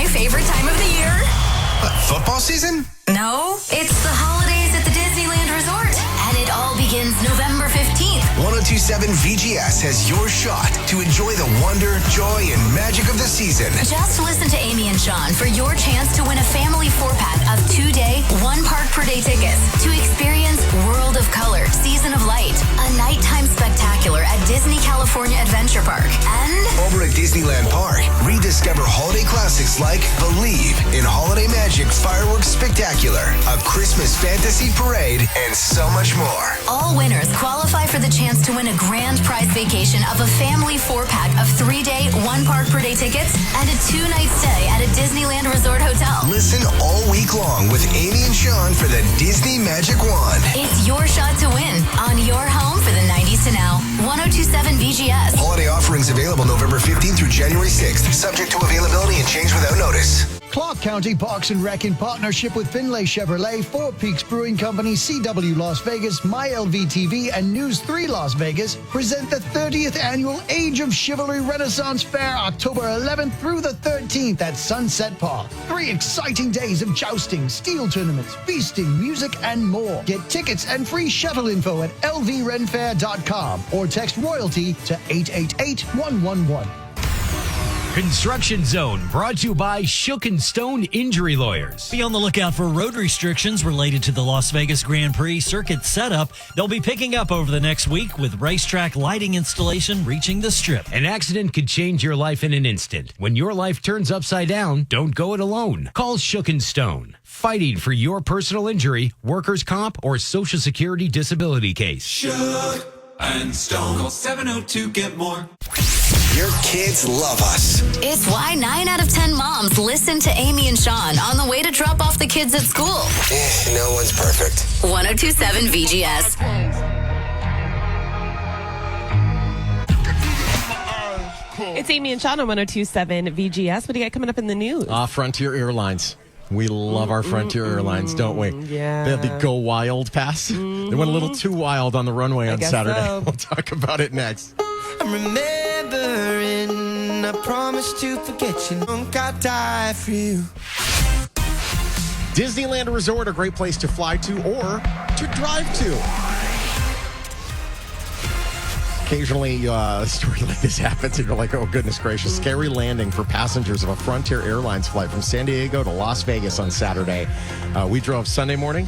my favorite time of the year? What, football season? No, it's the holidays at the Disneyland Resort. And it all begins November 15th. 102.7 VGS has your shot to enjoy the wonder, joy, and magic of the season. Just listen to Amiee and Shawn for your chance to win a family 4-pack of 2-day, 1-park-per-day tickets to experience World of Color, Season of Light, a nighttime spectacular at Disney California Adventure Park. And over at Disneyland Park, rediscover holiday classics like Believe in Holiday Magic Fireworks Spectacular, a Christmas fantasy parade, and so much more. All winners qualify for the chance to win a grand prize vacation of a family 4-pack of 3-day, 1-park-per-day tickets and a 2-night stay at a Disneyland Resort hotel. Listen all week long with Amiee and Shawn for the Disney Magic Wand. It's your shot to win on your home for the 90s to now. 102.7 VGS. Holiday offerings available November 15th through January 6th. Subject to availability and change without notice. Clark County Parks and Rec, in partnership with Finlay Chevrolet, Four Peaks Brewing Company, CW Las Vegas, MyLV and News 3 Las Vegas, present the 30th Annual Age of Chivalry Renaissance Fair, October 11th through the 13th at Sunset Park. 3 exciting days of jousting, steel tournaments, feasting, music, and more. Get tickets and free shuttle info at lvrenfair.com or text royalty to 888-111. Construction Zone, brought to you by Shook & Stone Injury Lawyers. Be on the lookout for road restrictions related to the Las Vegas Grand Prix circuit setup. They'll be picking up over the next week with racetrack lighting installation reaching the strip. An accident could change your life in an instant. When your life turns upside down, don't go it alone. Call Shook & Stone. Fighting for your personal injury, workers' comp, or Social Security disability case. Shook & Stone. Call 702-GET-MORE. Your kids love us. It's why 9 out of 10 moms listen to Amiee and Shawn on the way to drop off the kids at school. No one's perfect. 102.7 VGS. It's Amiee and Shawn on 102.7 VGS. What do you got coming up in the news? Frontier Airlines. We love our Frontier Airlines, don't we? Yeah. They had the Go Wild pass. They went a little too wild on the runway on Saturday. So. We'll talk about it next. I'm remembering, I promised to forget you. I'll die for you. Disneyland Resort, a great place to fly to or to drive to. Occasionally, a story like this happens, and you're like, oh, goodness gracious. Scary landing for passengers of a Frontier Airlines flight from San Diego to Las Vegas on Saturday. We drove Sunday morning.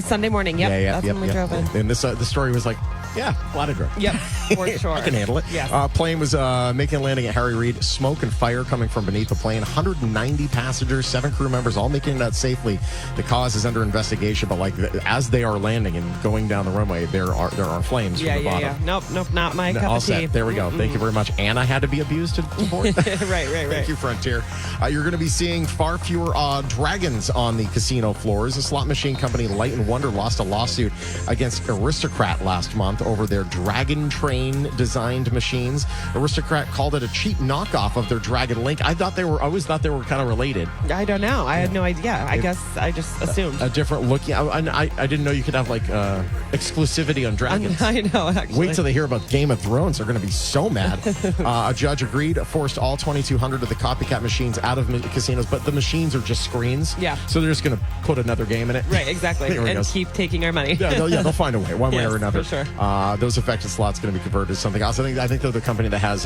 Sunday morning, yep. That's when we drove in. And this the story was like, yeah, glad I drove. Yep, for sure. I can handle it. Yes. Plane was making a landing at Harry Reid. Smoke and fire coming from beneath the plane. 190 passengers, 7 crew members, all making it out safely. The cause is under investigation, but as they are landing and going down the runway, there are flames from the bottom. Yeah. Nope, not my cup All of tea. set. There we go. Thank you very much. And I had to be abused to board. Right. Thank you, Frontier. You're going to be seeing far fewer dragons on the casino floors. The slot machine company Light & Wonder lost a lawsuit against Aristocrat last month over their Dragon Train designed machines. Aristocrat called it a cheap knockoff of their Dragon Link. I always thought they were kind of related. I don't know. I had no idea. I guess I just assumed. A different look. Yeah, I didn't know you could have exclusivity on dragons. I know, actually. Wait till they hear about Game of Thrones. They're going to be so mad. A judge agreed, forced all 2,200 of the copycat machines out of casinos, but the machines are just screens. Yeah. So they're just going to put another game in it. Right, exactly. And keep taking our money. They'll find a way, one way or another. For sure. Those affected slots going to be converted to something else. I think they're the company that has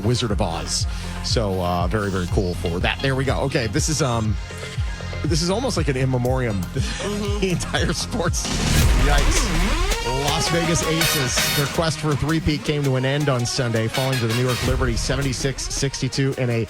Wizard of Oz. So very, very cool for that. There we go. Okay, this is almost like an in memoriam. The entire sports. Yikes. Las Vegas Aces, their quest for a three-peat came to an end on Sunday, falling to the New York Liberty 76-62 in a,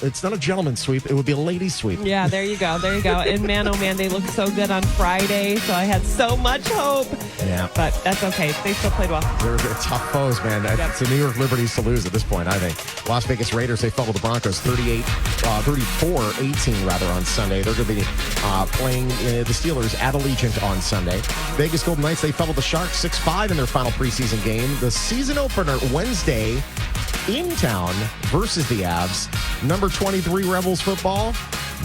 it's not a gentleman's sweep, it would be a ladies' sweep. Yeah, there you go. And man, oh man, they looked so good on Friday, so I had so much hope. Yeah. But that's okay. They still played well. They're tough foes, man. Yep. It's the New York Liberties to lose at this point, I think. Las Vegas Raiders, they fell to the Broncos 34-18 rather on Sunday. They're going to be playing the Steelers at Allegiant on Sunday. Vegas Golden Knights, they fell to the Sharks 6-5 in their final preseason game. The season opener Wednesday in town versus the Avs. Number 23 Rebels football,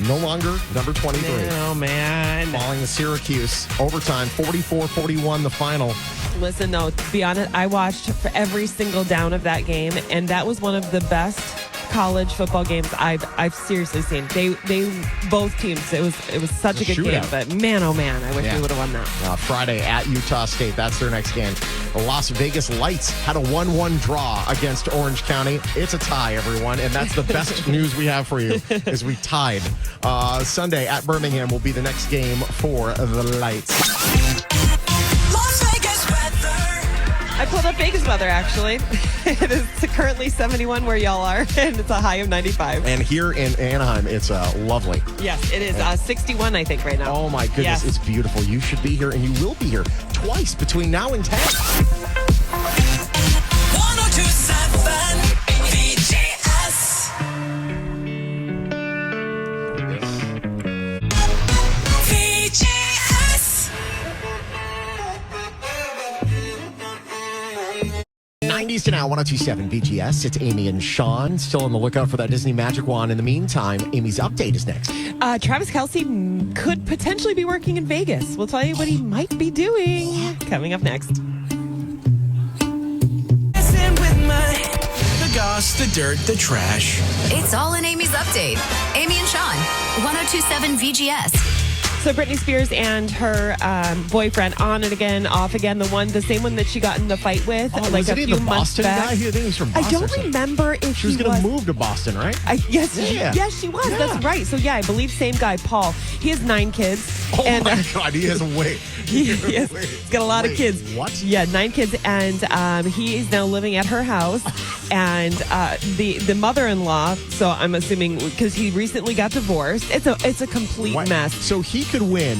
no longer number 23. Oh, man. Falling to Syracuse. Overtime, 44-41 the final. Listen, though, to be honest, I watched for every single down of that game, and that was one of the best college football games I've seriously seen. They both teams. It was such a good game, but man, oh man, I wish we would have won that. Friday at Utah State. That's their next game. The Las Vegas Lights had a 1-1 draw against Orange County. It's a tie, everyone, and that's the best news we have for you is we tied. Sunday at Birmingham will be the next game for the Lights. Las Vegas weather. I pulled up Vegas weather, actually. It is currently 71 where y'all are, and it's a high of 95. And here in Anaheim, it's lovely. Yes, it is 61, I think, right now. Oh, my goodness. Yes. It's beautiful. You should be here, and you will be here twice between now and 10. 102.7 VGS. VGS. 90s to now, 102.7 VGS. It's Amiee and Shawn. Still on the lookout for that Disney Magic Wand. In the meantime, Amy's update is next. Travis Kelce could potentially be working in Vegas. We'll tell you what he might be doing coming up next. The goss, the dirt, the trash. It's all in Amy's update. Amiee and Shawn, 102.7 VGS. So Britney Spears and her boyfriend on it again, off again. The same one that she got in the fight with, like was a it few the months Boston back. guy? I think he was from Boston. I don't remember if she was going to move to Boston, right? Yes, she was. Yeah. That's right. So yeah, I believe same guy, Paul. He has 9 kids. Oh my God, he has a weight. He's got a lot of kids. What? Yeah, 9 kids, and he is now living at her house. And the mother-in-law. So I'm assuming because he recently got divorced. It's a complete mess. So he could win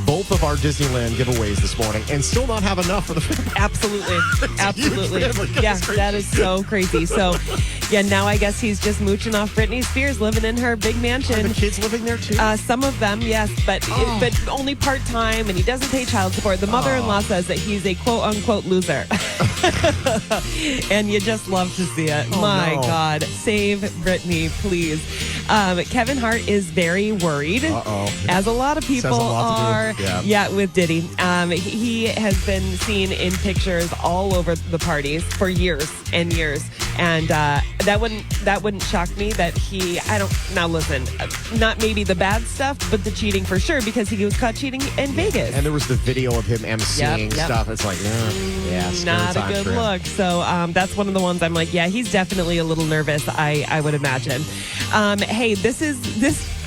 both of our Disneyland giveaways this morning and still not have enough for the family. Absolutely. Absolutely. Family. Yeah, that is so crazy. So, yeah, now I guess he's just mooching off Britney Spears, living in her big mansion. Are the kids living there too? Some of them, yes, but only part-time, and he doesn't pay child support. The mother-in-law says that he's a quote-unquote loser. And you just love to see it. My God. Save Britney, please. Kevin Hart is very worried, as a lot of people are. Yeah, with Diddy. He has been seen in pictures all over the parties for years and years. And that wouldn't shock me that now listen, not maybe the bad stuff, but the cheating for sure, because he was caught cheating in Vegas. And there was the video of him emceeing stuff. It's like, not a good look. So that's one of the ones I'm like, yeah, he's definitely a little nervous, I would imagine. Hey, this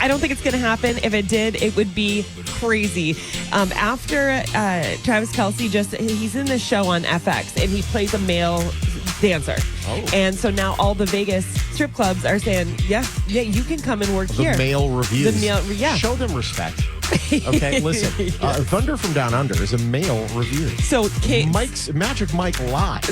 I don't think it's going to happen. If it did, it would be crazy. After Travis Kelce he's in this show on FX, and he plays a male dancer. And so now all the Vegas strip clubs are saying, yeah, you can come and work here. The male reviews. Yeah. Show them respect. Okay, listen. Thunder from Down Under is a male review. So Magic Mike Live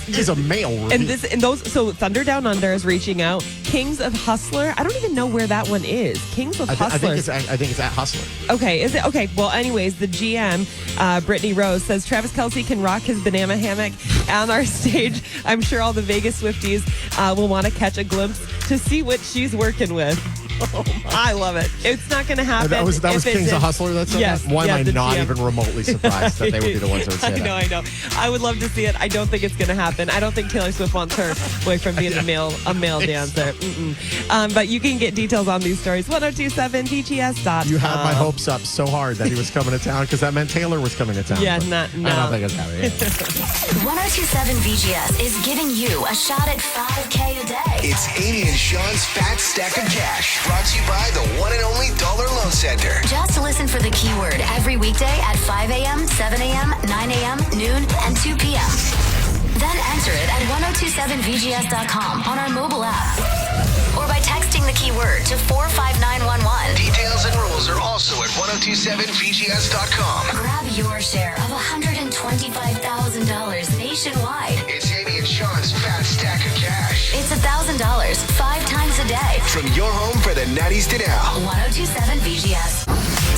is a male review. So Thunder Down Under is reaching out. Kings of Hustler. I don't even know where that one is. Kings of Hustler. I think it's at Hustler. Okay, is it? Okay, well, anyways, the GM, Brittany Rose, says Travis Kelce can rock his banana hammock on our stage. I'm sure all the Vegas Swifties will want to catch a glimpse to see what she's working with. I love it. It's not going to happen. That was Kings of Hustler that said that? Why am I not even remotely surprised that they would be the ones that would say that? I know. I would love to see it. I don't think it's going to happen. I don't think Taylor Swift wants her boyfriend being a male dancer. But you can get details on these stories. 1027VGS.com. You had my hopes up so hard that he was coming to town because that meant Taylor was coming to town. Yeah, no. I don't think it's happening. 102.7 VGS is giving you a shot at $5K a day. It's Amiee and Shawn's Fat Stack of Cash. Brought to you by the one and only Dollar Loan Center. Just listen for the keyword every weekday at 5 a.m., 7 a.m., 9 a.m., noon, and 2 p.m. Then enter it at 1027VGS.com on our mobile app. Or by texting the keyword to 45911. Details and rules are also at 1027VGS.com. Grab your share of $125,000 nationwide. It's Amiee and Shawn's Fat Stack of Cash. It's $1,000 5 times a day. From your home for the 90s to now. 102.7 VGS.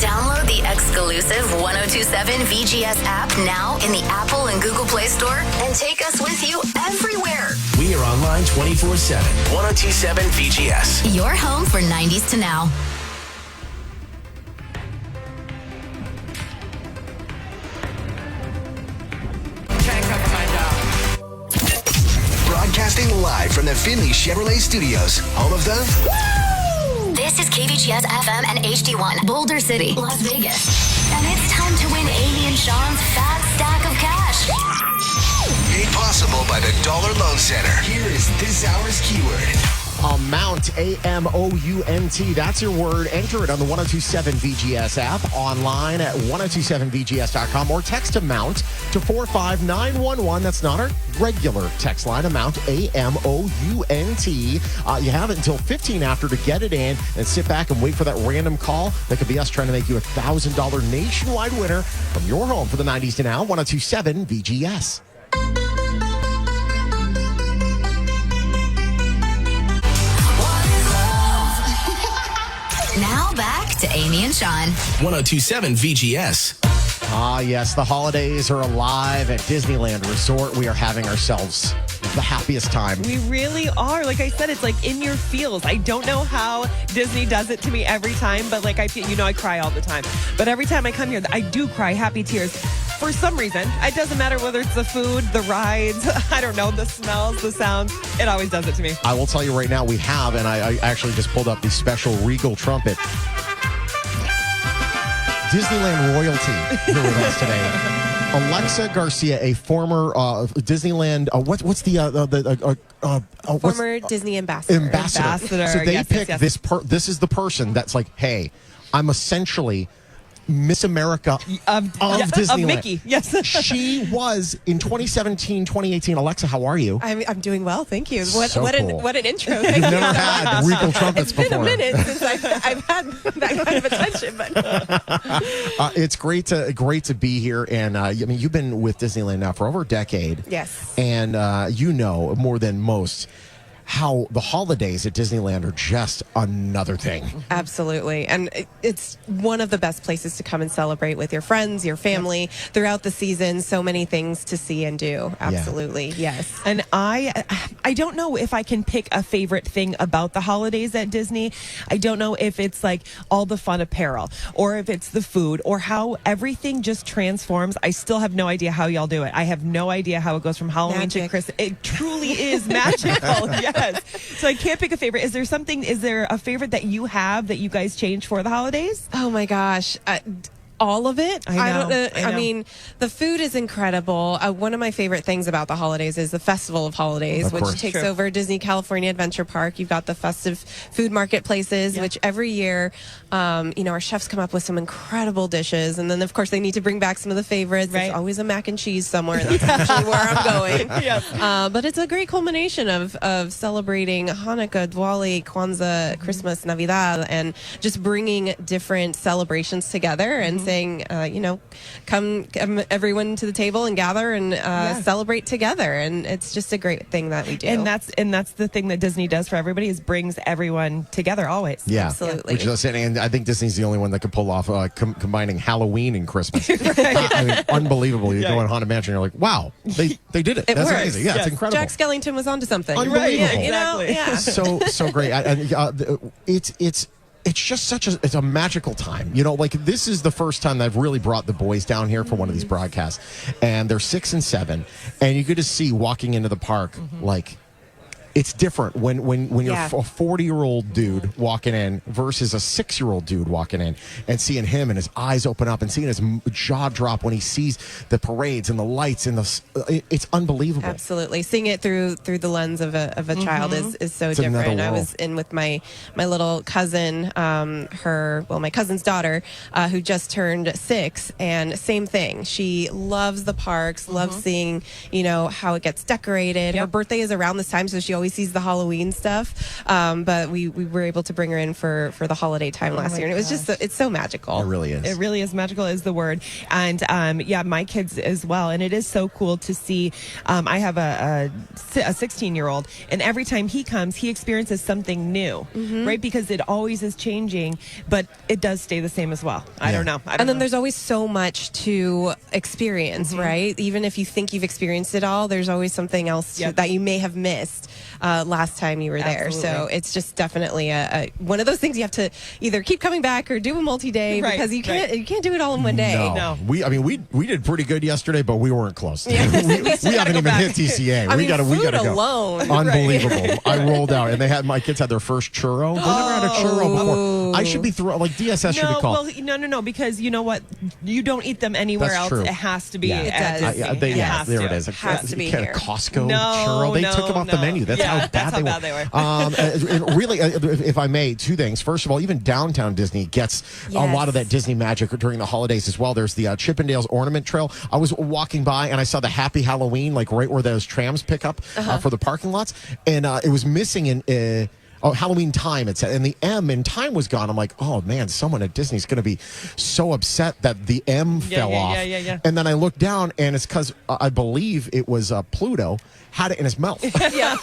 Download the exclusive 102.7 VGS app now in the Apple and Google Play Store and take us with you everywhere. We are online 24/7. 102.7 VGS. Your home for 90s to now. Broadcasting live from the Findlay Chevrolet Studios, home of the... This is KVGS FM and HD1, Boulder City, Las Vegas. And it's time to win Amiee and Shawn's fat stack of cash. Made possible by the Dollar Loan Center. Here is this hour's keyword. Amount, A-M-O-U-N-T. That's your word. Enter it on the 102.7 VGS app, online at 102.7VGS.com, or text amount to 45911. That's not our regular text line. Amount, A-M-O-U-N-T. You have it until 15 after to get it in, and sit back and wait for that random call. That could be us trying to make you a $1,000 nationwide winner from your home for the 90s to now, 102.7 VGS. Now back to Amiee and Shawn. 102.7 VGS. Ah, yes, the holidays are alive at Disneyland Resort. We are having ourselves the happiest time. We really are. Like I said, it's like in your feels. I don't know how Disney does it to me every time, but like I feel, I cry all the time. But every time I come here, I do cry happy tears. For some reason, it doesn't matter whether it's the food, the rides, I don't know, the smells, the sounds. It always does it to me. I will tell you right now, we have, and I actually just pulled up the special Regal trumpet. Disneyland royalty here with us today. Alexa Garcia, a former Disneyland, what's the former Disney ambassador. Ambassador. So they yes, pick yes. this is the person that's like, hey, I'm essentially Miss America of Disneyland. Of Mickey, yes. She was in 2017, 2018. Alexa, how are you? I'm doing well, thank you. So cool. What an intro. You've never had Regal trumpets before. It's been a minute since I've had that kind of attention, but it's great to be here. And I mean, you've been with Disneyland now for over a decade. Yes. And you know more than most how the holidays at Disneyland are just another thing. Absolutely. And it's one of the best places to come and celebrate with your friends, your family, throughout the season. So many things to see and do. Absolutely. Yeah. Yes. And I don't know if I can pick a favorite thing about the holidays at Disney. I don't know if it's like all the fun apparel or if it's the food or how everything just transforms. I still have no idea how y'all do it. I have no idea how it goes from Halloween to Christmas. It truly is magical. Yes. So I can't pick a favorite. Is there a favorite that you have that you guys change for the holidays? Oh my gosh. All of it. I know. I mean, the food is incredible. One of my favorite things about the holidays is the Festival of Holidays, which takes over Disney California Adventure Park. You've got the festive food marketplaces, which every year, our chefs come up with some incredible dishes. And then, of course, they need to bring back some of the favorites. There's always a mac and cheese somewhere. That's actually where I'm going. But it's a great culmination of celebrating Hanukkah, Diwali, Kwanzaa, Christmas, Navidad, and just bringing different celebrations together and saying, come everyone to the table and gather and celebrate together. And it's just a great thing that we do. And that's the thing that Disney does for everybody is brings everyone together always. Yeah, absolutely. Which is, and I think Disney's the only one that can pull off combining Halloween and Christmas. I mean, unbelievable. You go in Haunted Mansion, you're like, wow, they did it. That's works. amazing. Yeah, it's incredible. Jack Skellington was onto something. Unbelievable. Exactly. So great. It's just it's a magical time. Like this is the first time that I've really brought the boys down here for one of these broadcasts, and they're 6 and 7, and you get to see walking into the park like. It's different when you're a 40-year-old dude walking in versus a 6-year-old dude walking in and seeing him and his eyes open up and seeing his jaw drop when he sees the parades and the lights and it's unbelievable. Absolutely. Seeing it through the lens of a child is so different. I was in with my little cousin, my cousin's daughter, who just turned 6, and same thing. She loves the parks, loves seeing, how it gets decorated. Her birthday is around this time, so she always sees the Halloween stuff, but we were able to bring her in for the holiday time last year, and it was just it's so magical. It really is. It really is magical is the word. And my kids as well, and it is so cool to see. I have a 16-year-old, and every time he comes, he experiences something new, right? Because it always is changing, but it does stay the same as well. I don't know. And then there's always so much to experience, right? Even if you think you've experienced it all, there's always something else that you may have missed. last time you were there. So it's just definitely a one of those things you have to either keep coming back or do a multi-day because you can't do it all in one day. No. We did pretty good yesterday, but we weren't close. We haven't even hit TCA. We gotta go. Alone. Unbelievable. I rolled out, and my kids had their first churro. They never had a churro before. I should be DSS should be called. Well, no, because you know what? You don't eat them anywhere else. True. It has to be. It does. There it is. It has to be here. Costco churro. They took them off the menu. That's how bad they were. And really, if I may, two things. First of all, even downtown Disney gets a lot of that Disney magic during the holidays as well. There's the Chippendales Ornament Trail. I was walking by and I saw the Happy Halloween, like right where those trams pick up for the parking lots, and it was missing in. Halloween time, it said, and the M in time was gone. I'm like, oh man, someone at Disney's going to be so upset that the M fell off. And then I looked down, and it's because I believe it was Pluto had it in his mouth.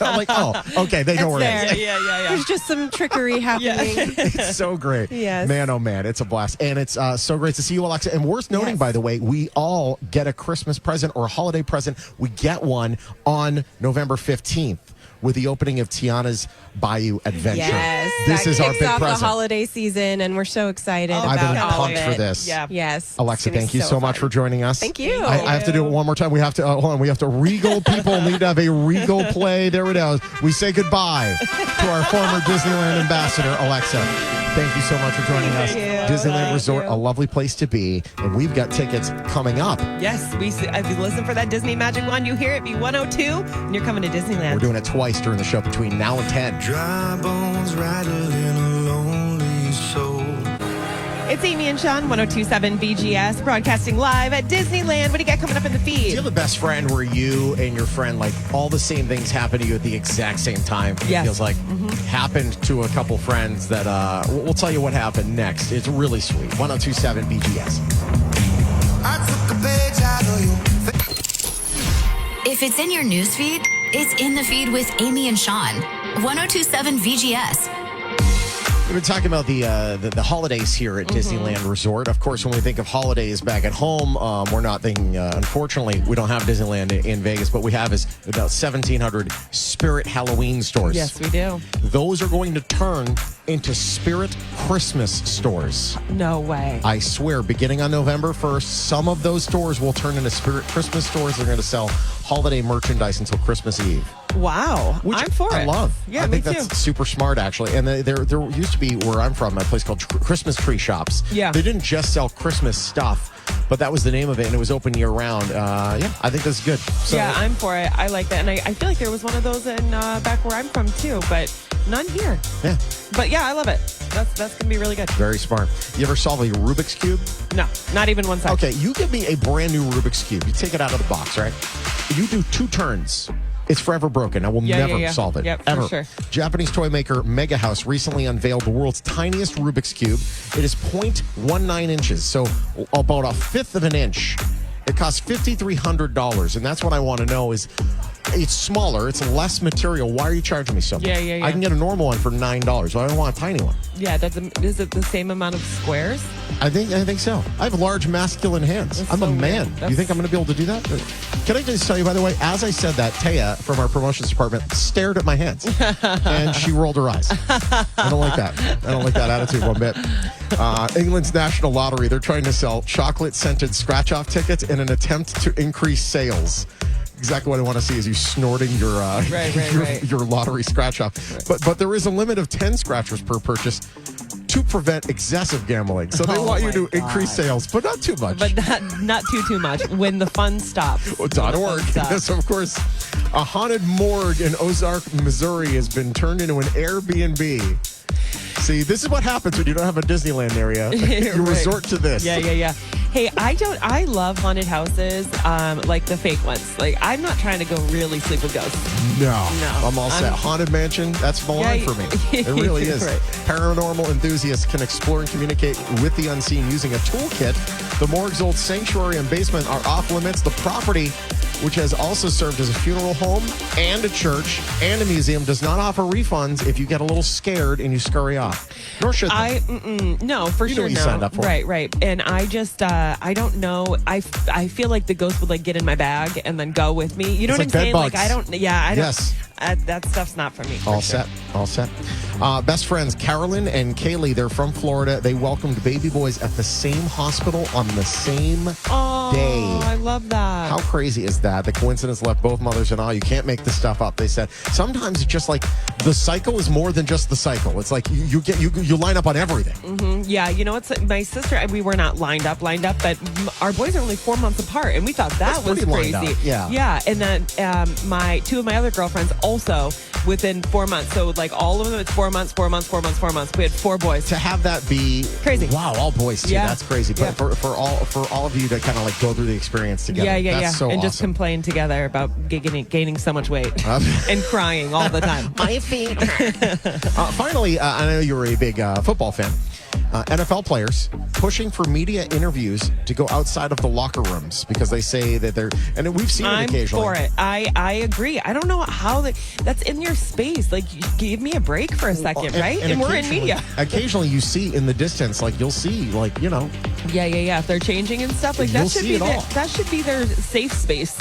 I'm like, oh, okay, they know where it is. There's just some trickery happening. It's so great. Yes. Man, oh man, it's a blast. And it's so great to see you, Alexa. And worth noting, by the way, we all get a Christmas present or a holiday present. We get one on November 15th. With the opening of Tiana's Bayou Adventure. Yes. This is our big off present. the holiday season, and we're so excited I've about been all of pumped it. for this. Yeah. Yes. Alexa, thank you so much for joining us. Thank you. I have to do it one more time. We have to, hold on, we have to Regal people need to have a Regal play. There it is. We say goodbye to our former Disneyland ambassador, Alexa. Thank you so much for joining us. Disneyland Resort, a lovely place to be. And we've got tickets coming up. Yes, if you listen for that Disney Magic one, you hear it be 102, and you're coming to Disneyland. We're doing it twice during the show between now and 10. Dry bones rattling a lonely soul. It's Amiee and Shawn, 102.7 VGS, broadcasting live at Disneyland. What do you got coming up in the feed? Do you have a best friend where you and your friend, like, all the same things happen to you at the exact same time? Yes. It feels like happened to a couple friends that we'll tell you what happened next. It's really sweet. 102.7 VGS. I took a page out of your If it's in your newsfeed, it's in the feed with Amiee and Shawn. 102.7 VGS. We've been talking about the holidays here at Disneyland Resort. Of course, when we think of holidays back at home, we're not thinking, unfortunately, we don't have Disneyland in Vegas, but we have is about 1,700 Spirit Halloween stores. Yes, we do. Those are going to turn into Spirit Christmas stores. No way. I swear, beginning on November 1st, some of those stores will turn into Spirit Christmas stores. They're going to sell holiday merchandise until Christmas Eve. Wow. Which I'm for it. I love. Yeah, I think me that's too. super smart, actually. And there used to be, where I'm from, a place called Christmas Tree Shops. Yeah. They didn't just sell Christmas stuff, but that was the name of it, and it was open year-round. I think that's good. So, yeah, I'm for it. I like that. And I feel like there was one of those in back where I'm from, too, but none here. Yeah. But yeah, I love it. That's going to be really good. Very smart. You ever solve a Rubik's Cube? No, not even one second. Okay, you give me a brand new Rubik's Cube. You take it out of the box, right? You do 2 turns. It's forever broken. I will never solve it. Yep, ever. for sure. Japanese toy maker Mega House recently unveiled the world's tiniest Rubik's Cube. It is 0.19 inches, so about a fifth of an inch. It costs $5,300, and that's what I want to know is, it's smaller, it's less material. Why are you charging me so much? Yeah. I can get a normal one for $9. Why do I want a tiny one? Yeah, is it the same amount of squares? I think so. I have large masculine hands. That's I'm so a man. weird. Do you think I'm going to be able to do that? Can I just tell you, by the way, as I said that, Taya from our promotions department stared at my hands and she rolled her eyes. I don't like that. I don't like that attitude one bit. England's National Lottery, they're trying to sell chocolate-scented scratch-off tickets in an attempt to increase sales. Exactly what I want to see is you snorting your your lottery scratch off. Right. But there is a limit of 10 scratchers per purchase to prevent excessive gambling. So they want you to increase sales, but not too much. But not too much when the fun stops. .org. Yes, of course. A haunted morgue in Ozark, Missouri has been turned into an Airbnb. See, this is what happens when you don't have a Disneyland area. You resort to this. Yeah. Hey, I love haunted houses, like the fake ones. Like, I'm not trying to go really sleep with ghosts. No. I'm all set. Haunted Mansion, that's the line for me. It really is. Right. Paranormal enthusiasts can explore and communicate with the unseen using a toolkit. The morgue's old sanctuary and basement are off limits. The property which has also served as a funeral home and a church and a museum, does not offer refunds if you get a little scared and you scurry off. Nor should they. No, for You know sure. what you No. signed up for. Right. And I just, I don't know. I feel like the ghost would like get in my bag and then go with me. You know It's what I'm saying? like bed Like, I bugs. don't, I don't. Yes. That stuff's not for me. for All sure. set. Best friends Carolyn and Kaylee, they're from Florida. They welcomed baby boys at the same hospital on the same day. I love that. How crazy is that? The coincidence left both mothers in awe. You can't make this stuff up. They said sometimes it's just like the cycle is more than just the cycle. It's like you line up on everything. Yeah, you know what's my sister? We were not lined up, but our boys are only 4 months apart, and we thought that was pretty lined crazy. up, yeah. yeah. And then two of my other girlfriends also within 4 months. So like all of them, it's 4 months. We had 4 boys. To have that be Crazy. Wow, all boys too. Yeah. That's crazy. But for all of you to kind of like go through the experience together. Yeah. That's so and awesome. just complain together about gaining so much weight and crying all the time. My feet. Finally, I know you're a big football fan. NFL players pushing for media interviews to go outside of the locker rooms because they say that they're, and we've seen it occasionally. I'm for it. I agree. I don't know how that's in your space. Like, give me a break for a second, right? And we're in media. Occasionally, you see in the distance, like you'll see, like Yeah. If they're changing and stuff, like You'll that should see be it all. that should be their safe space.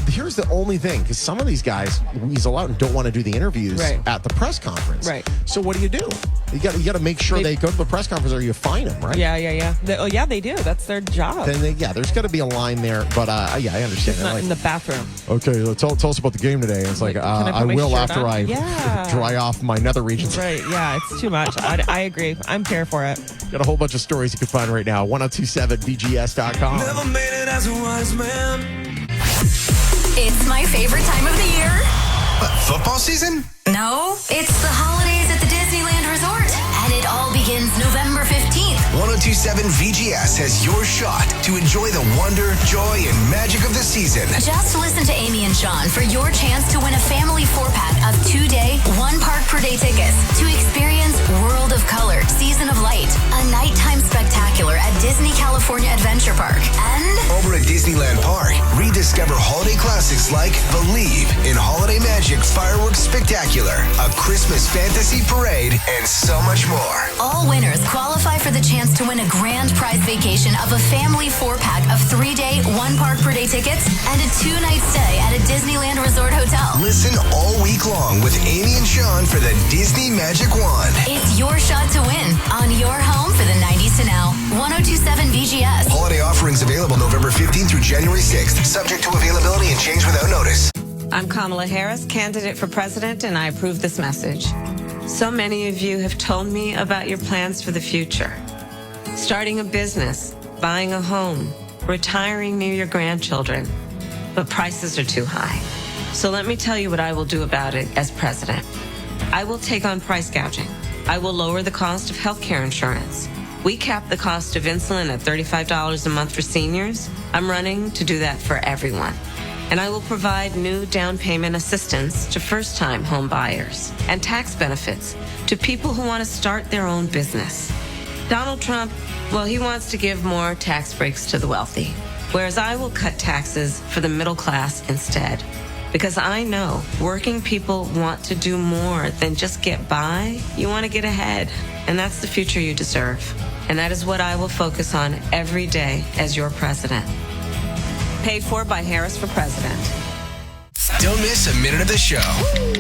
Here's the only thing, because some of these guys weasel out and don't want to do the interviews Right. at the press conference. Right. So what do? You got to make sure they go to the press conference, or you fine them, right? Yeah. They do. That's their job. Then there's got to be a line there. But I understand. Just not Like, in the bathroom. okay, tell us about the game today. It's like Can I put I my will shirt after on? I Yeah. dry off my nether regions. Right. Yeah. It's too much. I agree. I'm here for it. Got a whole bunch of stories you can find right now. 1027VGS.com. Never made it as a wise man. It's my favorite time of the year. What, football season? No, it's the holidays at the Disneyland Resort. And it all begins November 15th. 1027 VGS has your shot to enjoy the wonder, joy, and magic of the season. Just listen to Amiee and Shawn for your chance to win a family 4-pack of 2-day, 1-park-per-day tickets to experience World of Color, Season of Light, a nighttime spectacular at Disney California Adventure Park, and Over at Disneyland Park, rediscover holiday classics like Believe in Holiday Magic Fireworks Spectacular, a Christmas fantasy parade, and so much more. all winners qualify for the chance to win a grand prize vacation of a family 4-pack of 3-day, 1-park-per-day tickets and a 2-night stay at a Disneyland Resort hotel. Listen all week long with Amiee and Shawn for the Disney Magic Wand. It's your shot to win on your home for the 90s to now. 1027 VGS. Holiday offerings available November 15th through January 6th, subject to availability and change without notice. I'm Kamala Harris, candidate for president, and I approve this message. So many of you have told me about your plans for the future. Starting a business, buying a home, retiring near your grandchildren. But prices are too high. So let me tell you what I will do about it as president. I will take on price gouging. I will lower the cost of healthcare insurance. We cap the cost of insulin at $35 a month for seniors. I'm running to do that for everyone. And I will provide new down payment assistance to first-time home buyers and tax benefits to people who want to start their own business. Donald Trump, well, he wants to give more tax breaks to the wealthy, whereas I will cut taxes for the middle class instead. Because I know working people want to do more than just get by. You want to get ahead, and that's the future you deserve. And that is what I will focus on every day as your president. Paid for by Harris for President. Don't miss a minute of the show.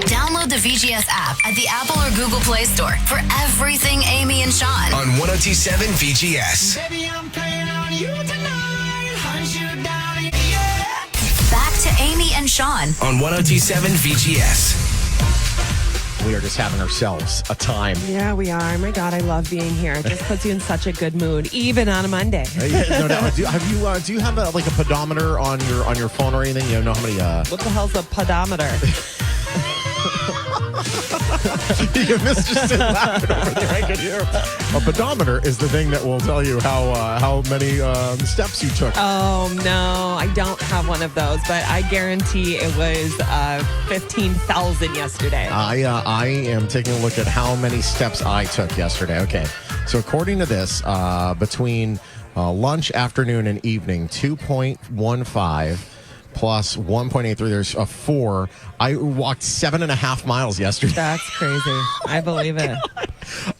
Download the VGS app at the Apple or Google Play Store for everything Amiee and Shawn. On 1027 VGS. Baby, I'm playing on you tonight. Hunt you down, yeah. Back to Amiee and Shawn. On 1027 VGS. We are just having ourselves a time. Yeah, we are. My God, I love being here. It just puts you in such a good mood, even on a Monday. No doubt. Do you have a pedometer on your phone or anything? You know how many? What the hell's a pedometer? You missed just laughing over there. I could hear. A pedometer is the thing that will tell you how many steps you took. Oh, no, I don't have one of those, but I guarantee it was 15,000 yesterday. I am taking a look at how many steps I took yesterday. Okay, so according to this, between lunch, afternoon, and evening, 2.15, plus 1.83. There's a 4. I walked 7.5 miles yesterday. That's crazy. I believe it.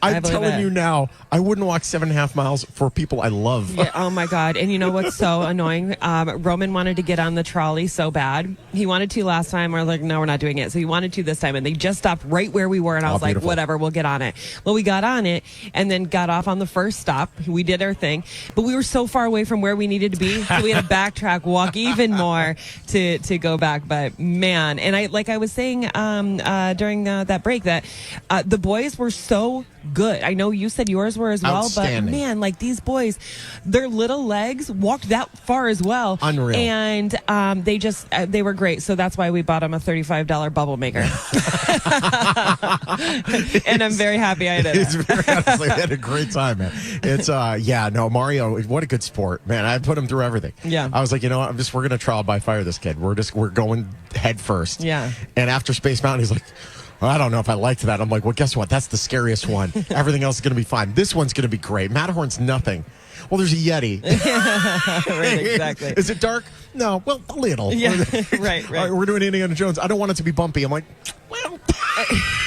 I'm telling you now, I wouldn't walk 7.5 miles for people I love. Yeah, oh my God. And you know what's so annoying? Roman wanted to get on the trolley so bad. He wanted to last time. We're like, no, we're not doing it. So he wanted to this time. And they just stopped right where we were. And I was like, whatever, we'll get on it. Well, we got on it and then got off on the first stop. We did our thing. But we were so far away from where we needed to be. So we had to backtrack, walk even more to go back. But man, and I was saying during that break that the boys were so good. I know you said yours were as well, but man, like these boys, their little legs walked that far as well. Unreal. And they were great. So that's why we bought them a $35 bubble maker. And I'm very happy I did it. It's very honestly, they had a great time, man. It's Mario, what a good sport, man. I put him through everything. Yeah. I was like, you know what, we're gonna trial by fire this kid. We're going head first. Yeah. And after Space Mountain, he's like, I don't know if I liked that. I'm like, well, guess what? That's the scariest one. Everything else is going to be fine. This one's going to be great. Matterhorn's nothing. Well, there's a Yeti. Right, exactly. Is it dark? No. Well, a little. Yeah, right. All right, we're doing Indiana Jones. I don't want it to be bumpy. I'm like, well,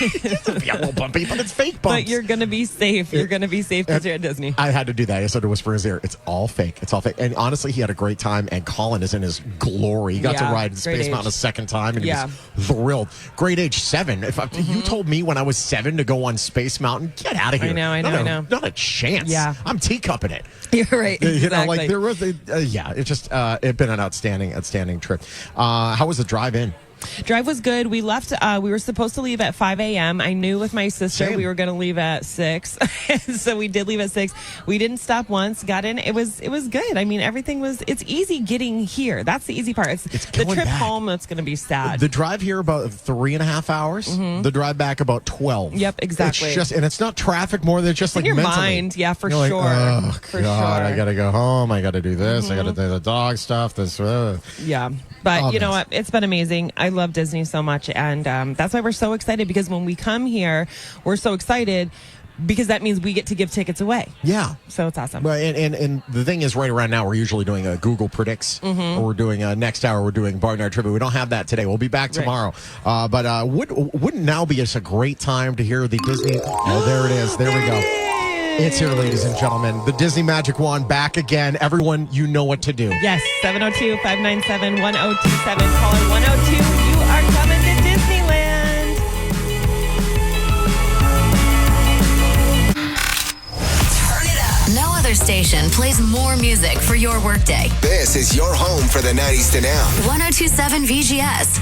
it's going to be a little bumpy, but it's fake bumps. But you're going to be safe. You're going to be safe because you're at Disney. I had to do that. I started to whisper in his ear. It's all fake. It's all fake. And honestly, he had a great time, and Colin is in his glory. He got to ride Space Mountain a second time, and he was thrilled. Great age 7. If you told me when I was 7 to go on Space Mountain, get out of here. I know. Not a chance. Yeah. I'm teacupping it. You're right. You know, like there was, it's just, it's been an outstanding trip. How was the drive in? Drive was good. We left. We were supposed to leave at 5 a.m. I knew with my sister we were going to leave at 6, so we did leave at 6. We didn't stop once. Got in. It was good. I mean, everything was. It's easy getting here. That's the easy part. It's the trip home that's going to be sad. The drive here about 3.5 hours. Mm-hmm. The drive back about 12. Yep, exactly. It's just, and it's not traffic more than just it's like in your mentally. mind. Yeah, for You're sure. Like, oh, for God, sure. I got to go home. I got to do this. I got to do the dog stuff. This. Yeah. But you know what? It's been amazing. I love Disney so much. And that's why we're so excited, because when we come here, we're so excited because that means we get to give tickets away. Yeah. So it's awesome. Well, and the thing is, right around now, we're usually doing a Google Predicts, or we're doing next hour, we're doing Barnyard Trivia. We don't have that today. We'll be back tomorrow. Right. But wouldn't now be just a great time to hear the Disney? Oh, there it is. There we go. It's here, ladies and gentlemen. The Disney Magic Wand back again. Everyone, you know what to do. Yes, 702-597-1027. Caller 102. You are coming to Disneyland. Turn it up. No other station plays more music for your workday. This is your home for the 90s to now. 102.7 VGS.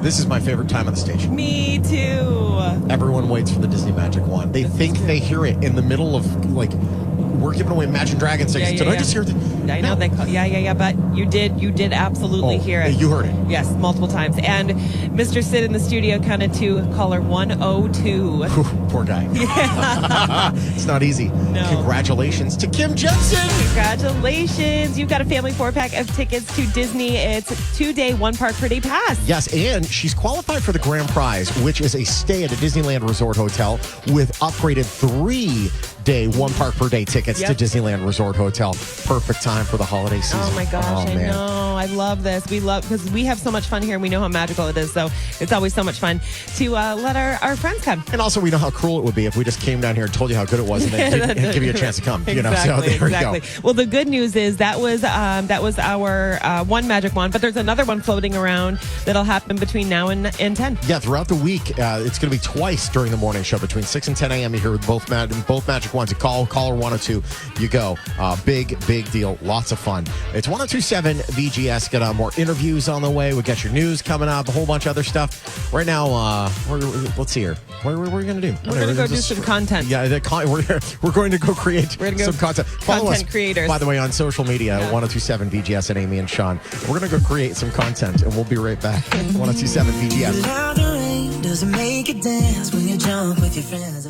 This is my favorite time on the station. Me too. Everyone waits for the Disney Magic Wand. They think they hear it in the middle of, like, we're giving away Imagine Dragons tickets. Did I just hear that? I know they call, but you did absolutely hear it. You heard it. Yes, multiple times. And Mr. Sid in the studio counted to caller 102. Poor guy. Yeah. It's not easy. No. Congratulations to Kim Jensen. Congratulations. You've got a family 4-pack of tickets to Disney. It's a 2-day, 1-park per day pass. Yes, and she's qualified for the grand prize, which is a stay at a Disneyland Resort Hotel with upgraded 3-day, 1-park per day tickets to Disneyland Resort Hotel. Perfect time for the holiday season. Oh my gosh, I know. I love this. We love, because we have so much fun here and we know how magical it is. So it's always so much fun to let our friends come. And also, we know how cruel it would be if we just came down here and told you how good it was and then didn't give you a chance to come. You know, so there we go. Well, the good news is that was our one magic wand, but there's another one floating around that'll happen between now and 10. Yeah, throughout the week, it's going to be twice during the morning show between 6 and 10 a.m. You hear both magic wands. You call caller 102. You go. Big deal. Lots of fun. It's 102.7 VGS. Got more interviews on the way. We got your news coming up, a whole bunch of other stuff. Right now, let's see here. What are we going to do? We're going to go do some content. Yeah, we're going to go create some content. Follow us, creators. By the way, on social media, 102.7 VGS and Amiee and Shawn. We're going to go create some content, and we'll be right back. 102.7 VGS. Doesn't make it dance when you jump with your friends.